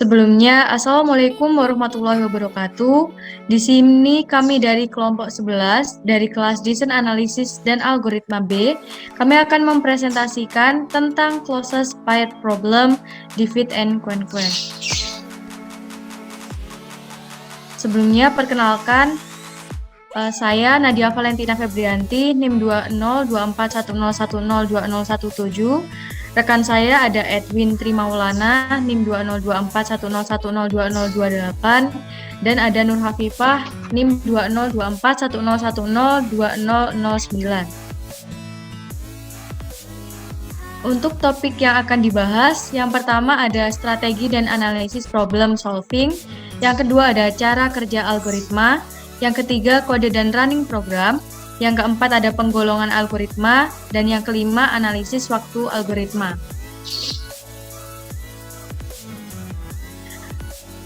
Sebelumnya, Assalamualaikum warahmatullahi wabarakatuh. Di sini kami dari kelompok 11 dari kelas Desain Analisis dan Algoritma B. Kami akan mempresentasikan tentang closest pair problem, divide and conquer. Sebelumnya, perkenalkan, saya Nadia Valentina Febrianti, NIM 202410102017. Rekan saya ada Edwin Trimaulana, NIM 202410102028, dan ada Nur Hafifah, NIM 202410102009. Untuk topik yang akan dibahas, yang pertama ada strategi dan analisis problem solving, yang kedua ada cara kerja algoritma, yang ketiga kode dan running program, yang keempat ada penggolongan algoritma, dan yang kelima analisis waktu algoritma.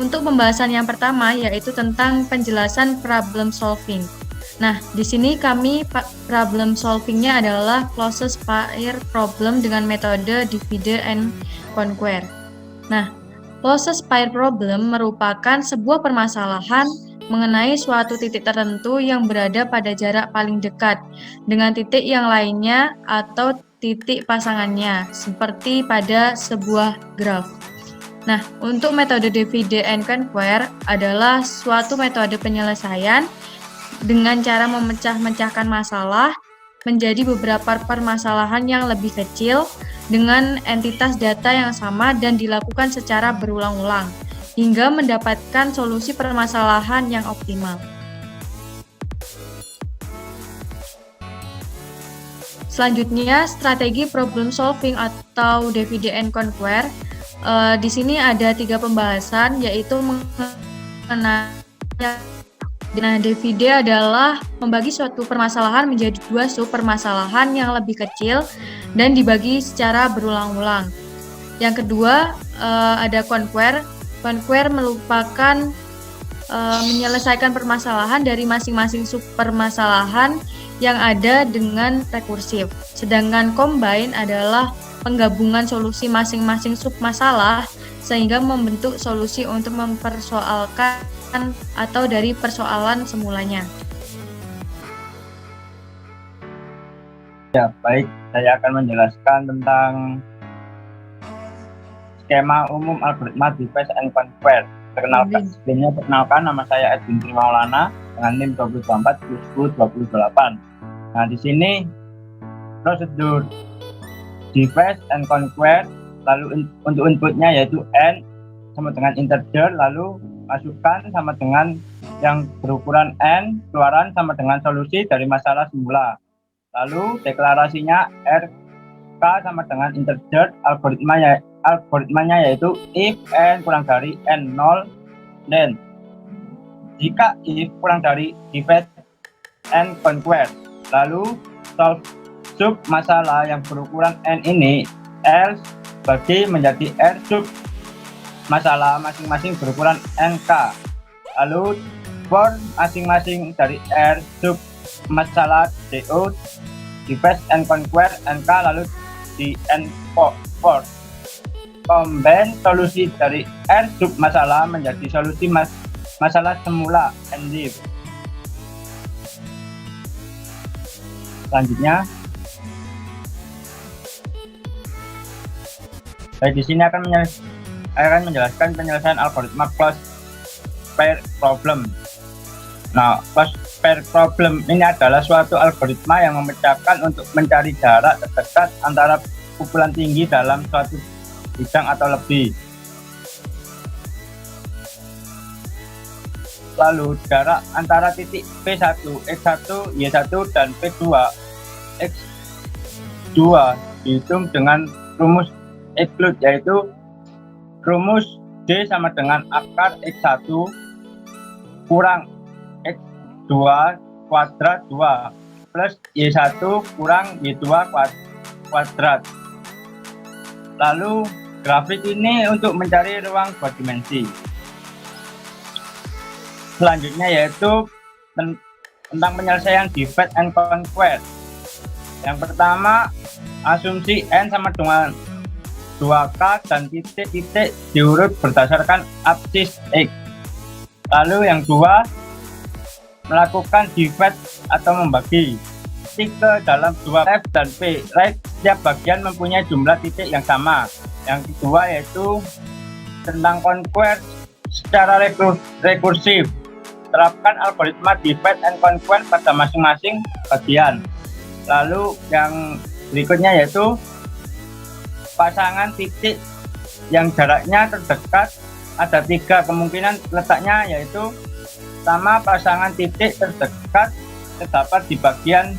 Untuk pembahasan yang pertama yaitu tentang penjelasan problem solving. Nah, di sini kami problem solvingnya adalah closest pair problem dengan metode divide and conquer. Nah, closest pair problem merupakan sebuah permasalahan mengenai suatu titik tertentu yang berada pada jarak paling dekat dengan titik yang lainnya atau titik pasangannya, seperti pada sebuah graf. Nah, untuk metode divide and conquer adalah suatu metode penyelesaian dengan cara memecah-mecahkan masalah menjadi beberapa permasalahan yang lebih kecil dengan entitas data yang sama dan dilakukan secara berulang-ulang hingga mendapatkan solusi permasalahan yang optimal. Selanjutnya, strategi problem solving atau divide and conquer. Di sini ada 3 pembahasan, yaitu mengenai divide adalah membagi suatu permasalahan menjadi 2 sub-permasalahan yang lebih kecil dan dibagi secara berulang-ulang. Yang kedua, ada conquer. Conquer merupakan menyelesaikan permasalahan dari masing-masing sub-permasalahan yang ada dengan rekursif. Sedangkan combine adalah penggabungan solusi masing-masing sub-masalah sehingga membentuk solusi untuk mempersoalkan atau dari persoalan semulanya. Ya, baik. Saya akan menjelaskan tentang skema umum algoritma divide and conquer. Perkenalkan, nama saya Edwin Trimaulana dengan NIM 2024-1028. Nah, di sini prosedur divide and conquer, lalu untuk inputnya yaitu n sama dengan integer, lalu masukkan sama dengan yang berukuran n, keluaran sama dengan solusi dari masalah semula. Lalu deklarasinya RK sama dengan integer, algoritmanya yaitu if n kurang dari n0, then jika if kurang dari divide and conquer, lalu solve sub masalah yang berukuran n ini else bagi menjadi r sub masalah masing-masing berukuran nk. Lalu for masing-masing dari r sub masalah do divide and conquer nk, lalu di n for combine solusi dari r sub masalah menjadi solusi masalah semula n-div. Selanjutnya, di sini akan menjelaskan penyelesaian algoritma closed pair problem. Nah, closed pair problem ini adalah suatu algoritma yang memecahkan untuk mencari jarak terdekat antara kumpulan tinggi dalam suatu bidang atau lebih. Lalu jarak antara titik P1, X1, Y1, dan P2, X2 dihitung dengan rumus Euclid, yaitu rumus D sama dengan akar X1 kurang X2 kuadrat 2 plus Y1 kurang Y2 kuadrat. Lalu grafik ini untuk mencari ruang 2 dimensi. Selanjutnya yaitu tentang penyelesaian divide and conquer. Yang pertama, asumsi n sama dengan 2K dan titik-titik diurut berdasarkan absis X. Lalu yang 2, melakukan divide atau membagi titik ke dalam 2 left dan P. Right, setiap bagian mempunyai jumlah titik yang sama. Yang kedua yaitu tentang conquer secara rekursif. Terapkan algoritma divide and conquer pada masing-masing bagian. Lalu yang berikutnya yaitu pasangan titik yang jaraknya terdekat. Ada 3 kemungkinan letaknya, yaitu pertama, pasangan titik terdekat terdapat di bagian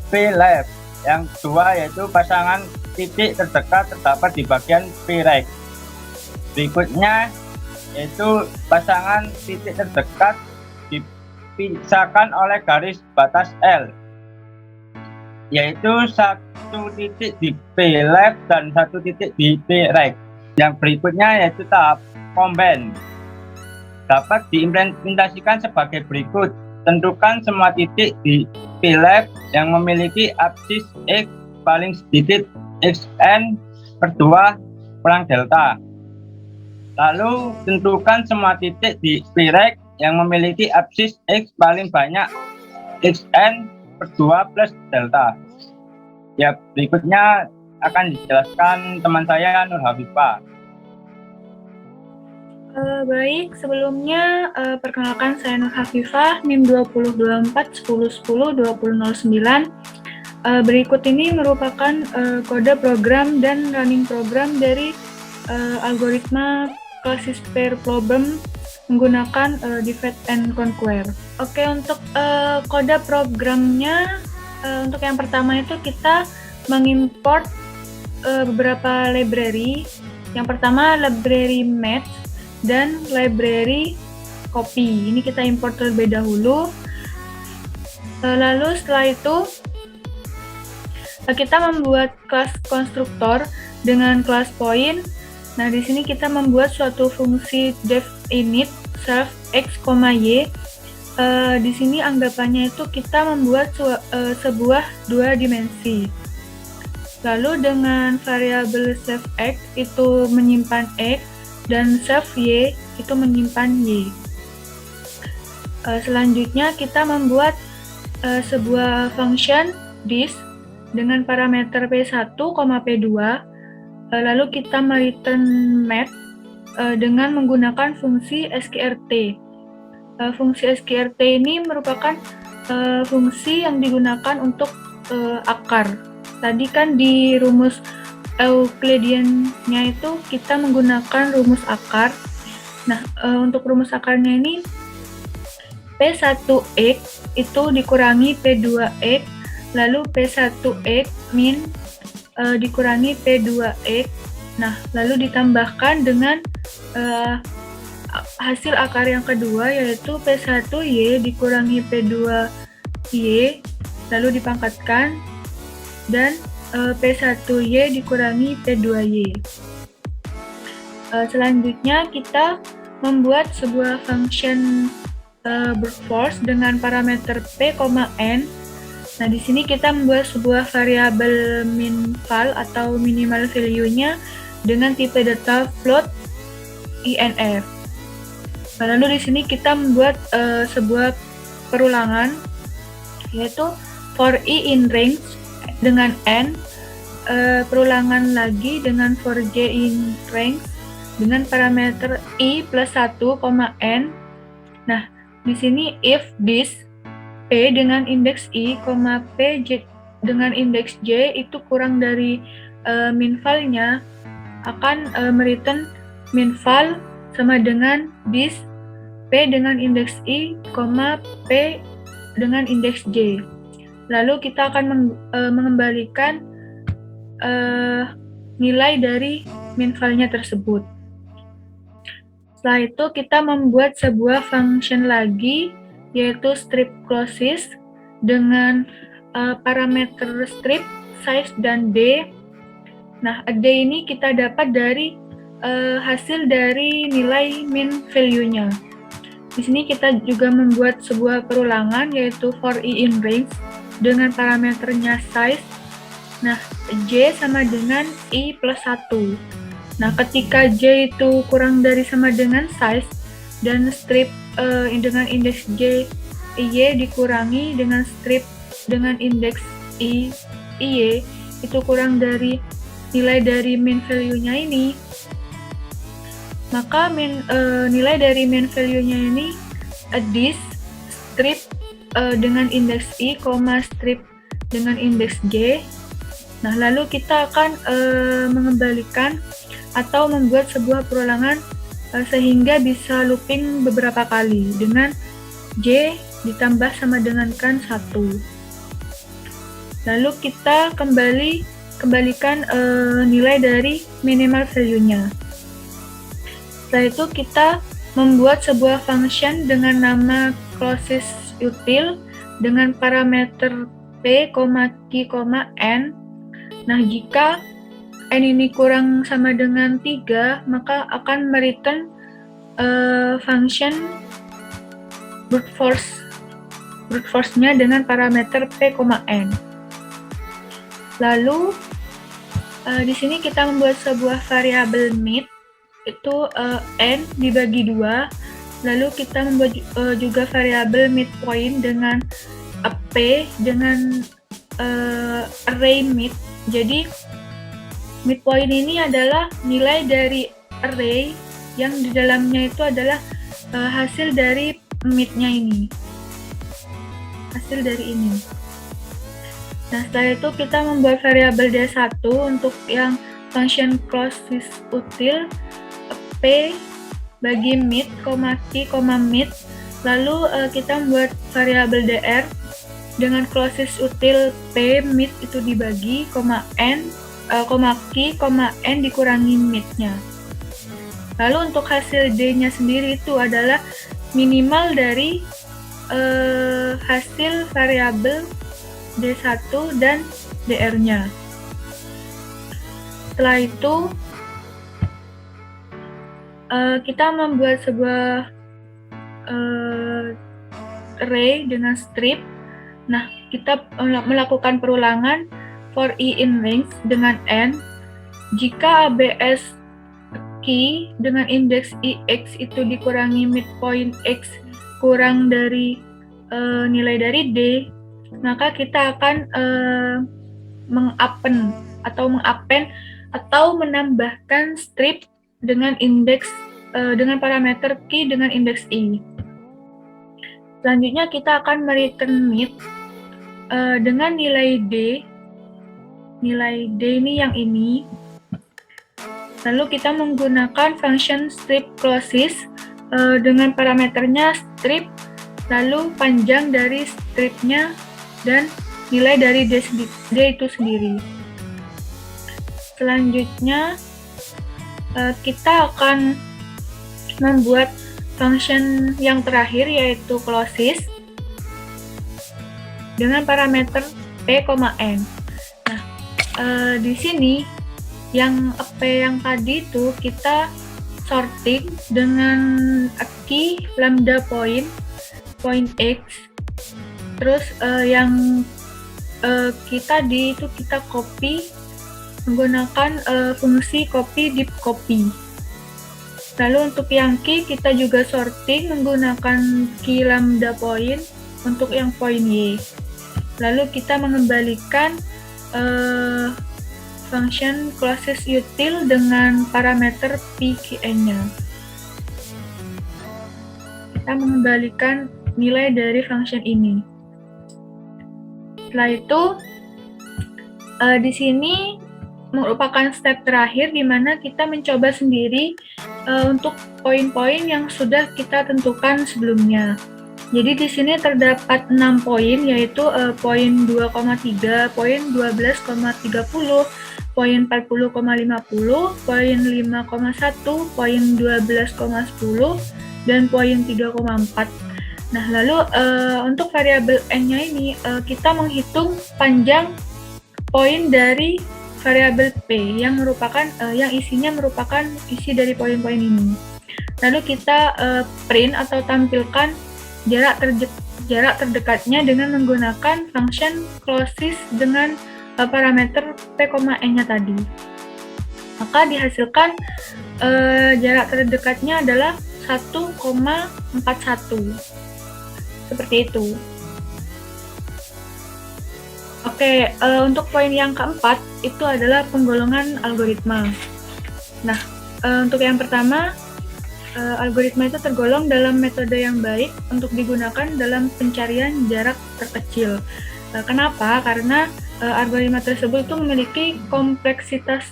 P left. Yang kedua yaitu pasangan titik terdekat terdapat di bagian P right. Berikutnya yaitu pasangan titik terdekat dipisahkan oleh garis batas L, yaitu 1 titik di P left dan 1 titik di P right. Yang berikutnya yaitu tahap combine, dapat diimplementasikan sebagai berikut. Tentukan semua titik di P left yang memiliki absis X paling sedikit xn per 2 kurang delta. Lalu tentukan semua titik di P right yang memiliki absis X paling banyak xn per 2 plus delta. Ya, berikutnya akan dijelaskan teman saya Nur Hafifah. Baik, sebelumnya perkenalkan saya Nur Hafifah, NIM 202410102009. Berikut ini merupakan kode program dan running program dari algoritma classes pair problem menggunakan divide and conquer. Oke, untuk kode programnya, untuk yang pertama itu kita mengimport beberapa library. Yang pertama library math dan library copy. Ini kita import terlebih dahulu. Lalu setelah itu kita membuat kelas konstruktor dengan kelas point. Nah, di sini kita membuat suatu fungsi def init self x, y. Di sini anggapannya itu kita membuat sebuah 2 dimensi. Lalu dengan variabel self x itu menyimpan x dan self y itu menyimpan y. Selanjutnya kita membuat sebuah function this dengan parameter p1, p2. Lalu kita mereturn map dengan menggunakan fungsi sqrt. Fungsi sqrt ini merupakan fungsi yang digunakan untuk akar. Tadi kan di rumus Euclidean-nya itu kita menggunakan rumus akar. Nah, untuk rumus akarnya ini P1x itu dikurangi P2x, lalu P1x min dikurangi P2x. Nah, lalu ditambahkan dengan hasil akar yang kedua, yaitu P1y dikurangi P2y, lalu dipangkatkan, dan P1y dikurangi P2y. Selanjutnya kita membuat sebuah function brute force dengan parameter p, n. Nah, di sini kita membuat sebuah variabel min-val atau minimal value-nya dengan tipe data float INF. Lalu di sini kita membuat sebuah perulangan, yaitu for i in range dengan n, perulangan lagi dengan for j in range dengan parameter i plus 1, n. Nah, di sini if this p dengan indeks i, p dengan indeks j itu kurang dari min-val-nya, akan mereturn min-val sama dengan this p dengan indeks i, p dengan indeks j. Lalu kita akan mengembalikan nilai dari min-val-nya tersebut. Setelah itu kita membuat sebuah function lagi, yaitu strip closes dengan parameter strip, size, dan d. Nah, d ini kita dapat dari hasil dari nilai min value-nya. Di sini kita juga membuat sebuah perulangan, yaitu for i in range dengan parameternya size Nah, J sama dengan I plus 1. Nah, ketika J itu kurang dari sama dengan size dan strip dengan indeks J IY dikurangi dengan strip dengan indeks IY itu kurang dari nilai dari mean value-nya ini, maka nilai dari mean value-nya ini this strip dengan indeks I, strip dengan indeks J. Nah, lalu kita akan mengembalikan atau membuat sebuah perulangan sehingga bisa looping beberapa kali dengan J ditambah sama dengan kan 1. Lalu kita kembalikan nilai dari minimal value-nya. Setelah itu kita membuat sebuah function dengan nama closest util dengan parameter p, q, n. Nah, jika n ini kurang sama dengan 3, maka akan mereturn function brute force-nya dengan parameter p, n. Lalu di sini kita membuat sebuah variabel mid itu n dibagi 2. Lalu kita membuat juga variabel midpoint dengan p dengan array mid. Jadi midpoint ini adalah nilai dari array yang di dalamnya itu adalah hasil dari mid-nya ini. Hasil dari ini. Nah, setelah itu kita membuat variabel D1 untuk yang function closest util p bagi mid, q, mid. Lalu kita membuat variabel dr dengan closest util p mid itu dibagi, n, q, n dikurangi mid-nya. Lalu untuk hasil d-nya sendiri itu adalah minimal dari hasil variabel D1 dan DR-nya. Setelah itu kita membuat sebuah array dengan strip. Nah, kita melakukan perulangan for i in range dengan n. Jika ABS key dengan indeks ix itu dikurangi midpoint x kurang dari nilai dari d, maka kita akan mengappend atau menambahkan strip dengan indeks dengan parameter key dengan indeks i. Selanjutnya kita akan mereturn mid dengan nilai d. Nilai d ini yang ini. Lalu kita menggunakan function strip closest dengan parameternya strip, lalu panjang dari stripnya dan nilai dari D itu sendiri. Selanjutnya kita akan membuat function yang terakhir yaitu closest dengan parameter p, n. Nah, di sini yang p yang tadi itu kita sorting dengan key lambda point x. Terus yang kita copy menggunakan fungsi copy deep copy. Lalu untuk yang key kita juga sorting menggunakan key lambda point untuk yang point y. Lalu kita mengembalikan function closest util dengan parameter p, q, n-nya. Kita mengembalikan nilai dari function ini. Setelah itu, di sini merupakan step terakhir di mana kita mencoba sendiri untuk poin-poin yang sudah kita tentukan sebelumnya. Jadi di sini terdapat 6 poin, yaitu poin 2,3, poin 12,30, poin 40,50, poin 5,1, poin 12,10, dan poin 3,4. Nah, lalu untuk variabel n-nya ini kita menghitung panjang poin dari variabel p yang merupakan yang isinya merupakan isi dari poin-poin ini. Lalu kita print atau tampilkan jarak terdekatnya dengan menggunakan function closest dengan parameter P, N-nya tadi. Maka dihasilkan jarak terdekatnya adalah 1,41. Seperti itu. Oke, untuk poin yang keempat itu adalah penggolongan algoritma. Nah, untuk yang pertama, algoritma itu tergolong dalam metode yang baik untuk digunakan dalam pencarian jarak terkecil. Kenapa? Karena algoritma tersebut itu memiliki kompleksitas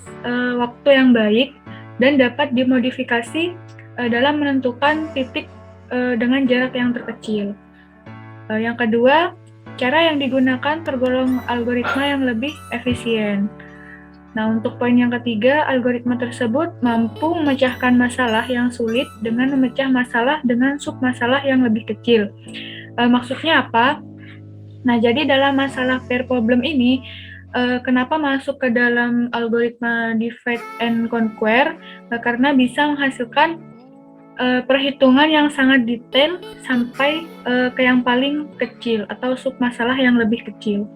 waktu yang baik dan dapat dimodifikasi dalam menentukan titik dengan jarak yang terkecil. Yang kedua, cara yang digunakan tergolong algoritma yang lebih efisien. Nah, untuk poin yang ketiga, algoritma tersebut mampu memecahkan masalah yang sulit dengan memecah masalah dengan submasalah yang lebih kecil. Maksudnya apa? Nah, jadi dalam masalah pair problem ini, kenapa masuk ke dalam algoritma divide and conquer? Karena bisa menghasilkan perhitungan yang sangat detail sampai ke yang paling kecil atau submasalah yang lebih kecil.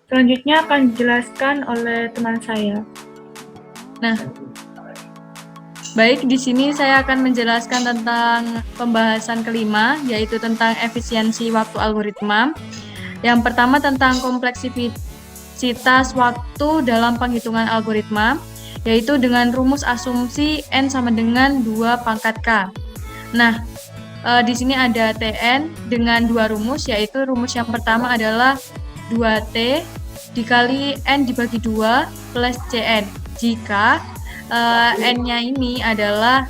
Selanjutnya akan dijelaskan oleh teman saya. Nah, baik, di sini saya akan menjelaskan tentang pembahasan kelima, yaitu tentang efisiensi waktu algoritma. Yang pertama tentang kompleksitas waktu dalam penghitungan algoritma, yaitu dengan rumus asumsi N sama dengan 2 pangkat K. Nah, di sini ada Tn dengan dua rumus, yaitu rumus yang pertama adalah 2T dikali N dibagi 2 plus Cn. Jika N-nya ini adalah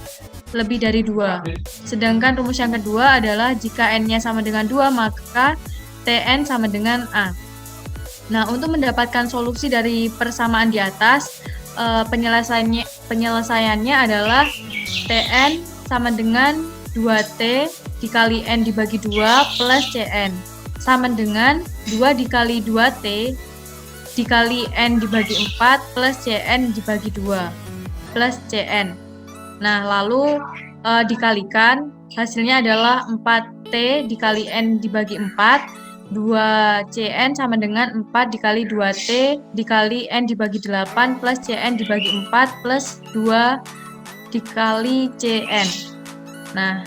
lebih dari 2. Sedangkan rumus yang kedua adalah jika N-nya sama dengan 2, maka Tn sama dengan A. Nah, untuk mendapatkan solusi dari persamaan di atas, penyelesaiannya adalah Tn sama dengan 2T dikali N dibagi 2 plus Cn sama dengan 2 dikali 2T dikali N dibagi 4 plus Cn dibagi 2 plus Cn. Nah, lalu dikalikan, hasilnya adalah 4T dikali N dibagi 4, 2Cn sama dengan 4 dikali 2T dikali N dibagi 8 plus Cn dibagi 4 plus 2 dikali Cn. Nah,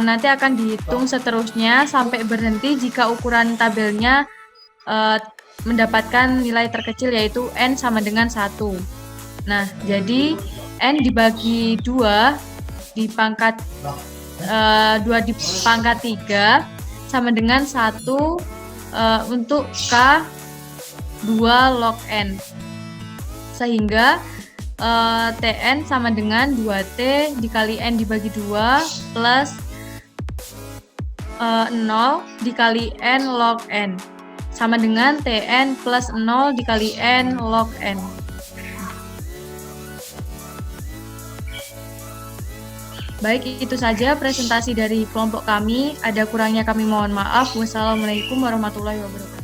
nanti akan dihitung seterusnya sampai berhenti jika ukuran tabelnya mendapatkan nilai terkecil, yaitu N sama dengan 1. Nah, jadi N dibagi 2 di pangkat 2 di pangkat 3 sama dengan 1 untuk K 2 log N. Sehingga Tn sama dengan 2T dikali N dibagi 2 plus 0 dikali N log N sama dengan Tn plus 0 dikali N log N. Baik, itu saja presentasi dari kelompok kami. Ada kurangnya kami mohon maaf. Wassalamualaikum warahmatullahi wabarakatuh.